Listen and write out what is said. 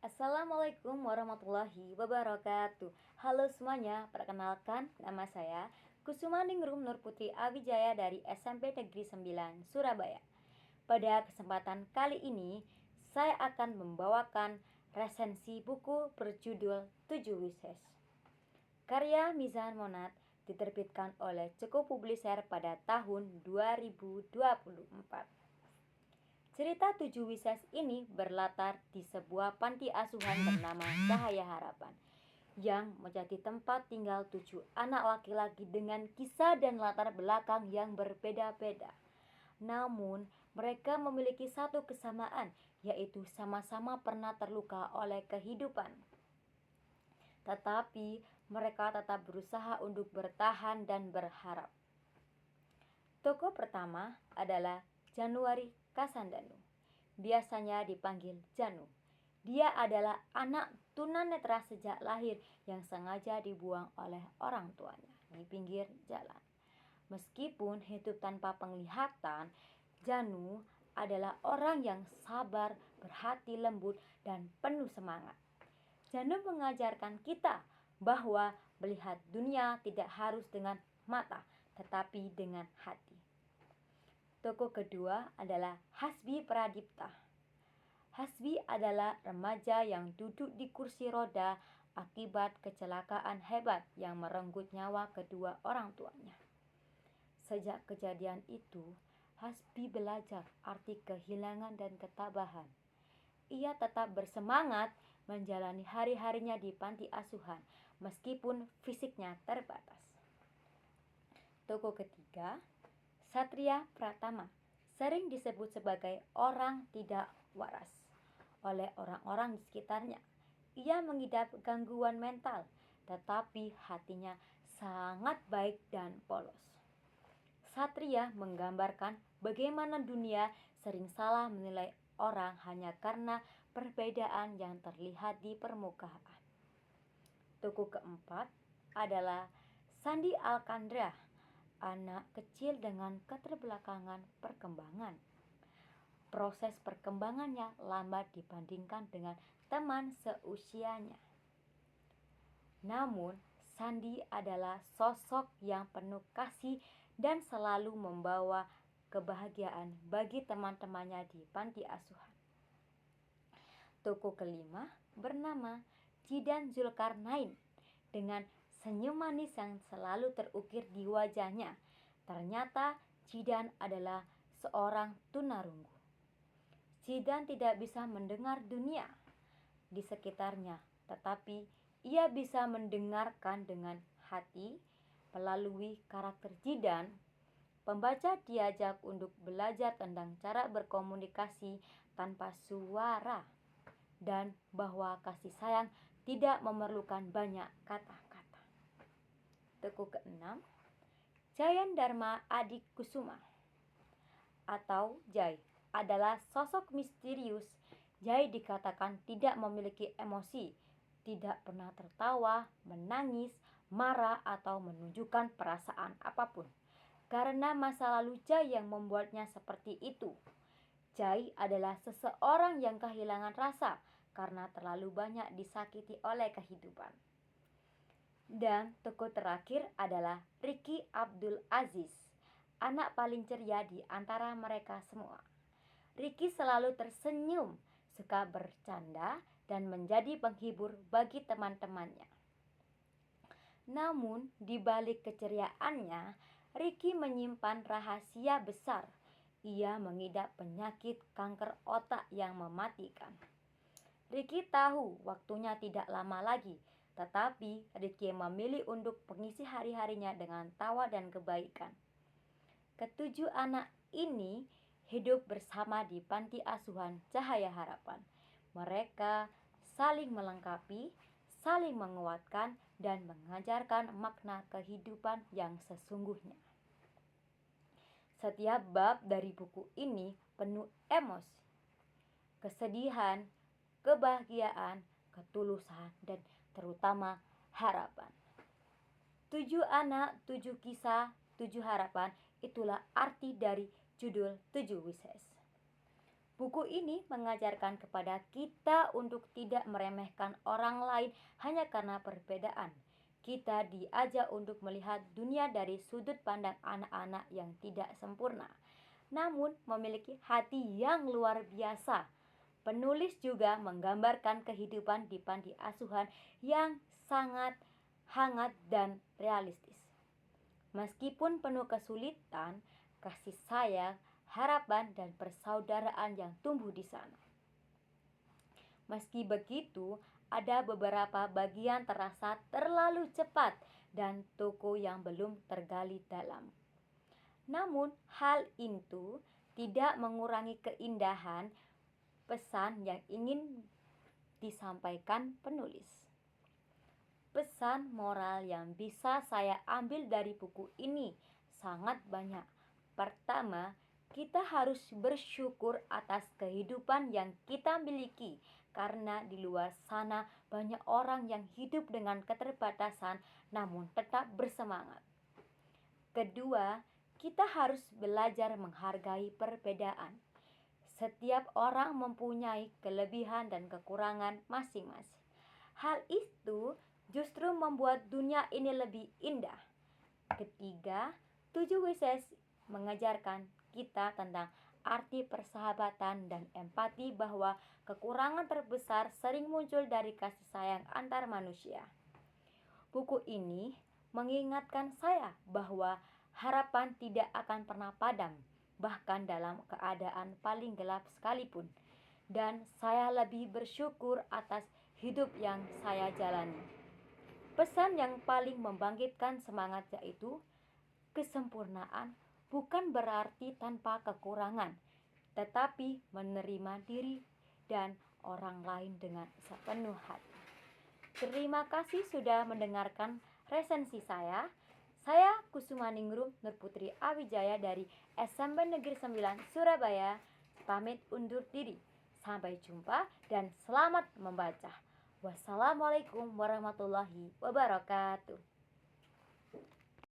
Assalamualaikum warahmatullahi wabarakatuh. Halo semuanya, perkenalkan nama saya Kusuma Ningrum Nur Putri Awijaya dari SMP Negeri 9 Surabaya. Pada kesempatan kali ini, saya akan membawakan resensi buku berjudul 7 Wishes. Karya Mizan Monat diterbitkan oleh Ceko Publisher pada tahun 2024. Cerita 7 Wishes ini berlatar di sebuah panti asuhan bernama Cahaya Harapan yang menjadi tempat tinggal 7 anak laki-laki dengan kisah dan latar belakang yang berbeda-beda. Namun, mereka memiliki satu kesamaan, yaitu sama-sama pernah terluka oleh kehidupan. Tetapi, mereka tetap berusaha untuk bertahan dan berharap. Tokoh pertama adalah Januari Kasandanu, biasanya dipanggil Janu. Dia adalah anak tunanetra sejak lahir yang sengaja dibuang oleh orang tuanya di pinggir jalan. Meskipun hidup tanpa penglihatan, Janu adalah orang yang sabar, berhati lembut, dan penuh semangat. Janu mengajarkan kita bahwa melihat dunia tidak harus dengan mata, tetapi dengan hati. Tokoh kedua adalah Hasbi Pradipta. Hasbi adalah remaja yang duduk di kursi roda akibat kecelakaan hebat yang merenggut nyawa kedua orang tuanya. Sejak kejadian itu, Hasbi belajar arti kehilangan dan ketabahan. Ia tetap bersemangat menjalani hari-harinya di panti asuhan meskipun fisiknya terbatas. Tokoh ketiga, Satria Pratama, sering disebut sebagai orang tidak waras oleh orang-orang di sekitarnya. Ia mengidap gangguan mental, tetapi hatinya sangat baik dan polos. Satria menggambarkan bagaimana dunia sering salah menilai orang hanya karena perbedaan yang terlihat di permukaan. Tokoh keempat adalah Sandi Alkandra, anak kecil dengan keterbelakangan perkembangan. Proses perkembangannya lambat dibandingkan dengan teman seusianya. Namun, Sandi adalah sosok yang penuh kasih dan selalu membawa kebahagiaan bagi teman-temannya di panti asuhan. Tokoh kelima bernama Jidan Zulkarnain dengan senyum manis yang selalu terukir di wajahnya. Ternyata Jidan adalah seorang tunarunggu. Jidan tidak bisa mendengar dunia di sekitarnya, tetapi ia bisa mendengarkan dengan hati. Melalui karakter Jidan, pembaca diajak untuk belajar tentang cara berkomunikasi tanpa suara dan bahwa kasih sayang tidak memerlukan banyak kata-kata. Tokoh keenam, Jayan Dharma Adikusuma atau Jai adalah sosok misterius. Jai dikatakan tidak memiliki emosi, tidak pernah tertawa, menangis, marah, atau menunjukkan perasaan apapun. Karena masa lalu Jai yang membuatnya seperti itu. Jai adalah seseorang yang kehilangan rasa karena terlalu banyak disakiti oleh kehidupan. Dan tokoh terakhir adalah Ricky Abdul Aziz, anak paling ceria di antara mereka semua. Ricky selalu tersenyum, suka bercanda, dan menjadi penghibur bagi teman-temannya. Namun, di balik keceriaannya, Ricky menyimpan rahasia besar. Ia mengidap penyakit kanker otak yang mematikan. Ricky tahu waktunya tidak lama lagi, tetapi Ricky memilih untuk mengisi hari-harinya dengan tawa dan kebaikan. Ketujuh anak ini hidup bersama di panti asuhan Cahaya Harapan. Mereka saling melengkapi, saling menguatkan, dan mengajarkan makna kehidupan yang sesungguhnya. Setiap bab dari buku ini penuh emosi, kesedihan, kebahagiaan, ketulusan, dan terutama harapan. 7 anak, 7 kisah, 7 harapan, itulah arti dari judul 7 Wishes. Buku ini mengajarkan kepada kita untuk tidak meremehkan orang lain hanya karena perbedaan. Kita diajak untuk melihat dunia dari sudut pandang anak-anak yang tidak sempurna, namun memiliki hati yang luar biasa. Penulis juga menggambarkan kehidupan di panti asuhan yang sangat hangat dan realistis. Meskipun penuh kesulitan, kasih sayang, harapan, dan persaudaraan yang tumbuh di sana. Meski begitu, ada beberapa bagian terasa terlalu cepat dan toko yang belum tergali dalam. Namun, hal itu tidak mengurangi keindahan pesan yang ingin disampaikan penulis. Pesan moral yang bisa saya ambil dari buku ini sangat banyak. Pertama, kita harus bersyukur atas kehidupan yang kita miliki, karena di luar sana banyak orang yang hidup dengan keterbatasan namun tetap bersemangat. Kedua, kita harus belajar menghargai perbedaan. Setiap orang mempunyai kelebihan dan kekurangan masing-masing. Hal itu justru membuat dunia ini lebih indah. Ketiga, 7 Wishes mengajarkan kita tentang arti persahabatan dan empati, bahwa kekurangan terbesar sering muncul dari kasih sayang antar manusia. Buku ini mengingatkan saya bahwa harapan tidak akan pernah padam, bahkan dalam keadaan paling gelap sekalipun. Dan saya lebih bersyukur atas hidup yang saya jalani. Pesan yang paling membangkitkan semangat yaitu kesempurnaan bukan berarti tanpa kekurangan, tetapi menerima diri dan orang lain dengan sepenuh hati. Terima kasih sudah mendengarkan resensi saya. Saya Kusumaningrum Nurputri Awijaya dari SMP Negeri 9 Surabaya, pamit undur diri. Sampai jumpa dan selamat membaca. Wassalamualaikum warahmatullahi wabarakatuh.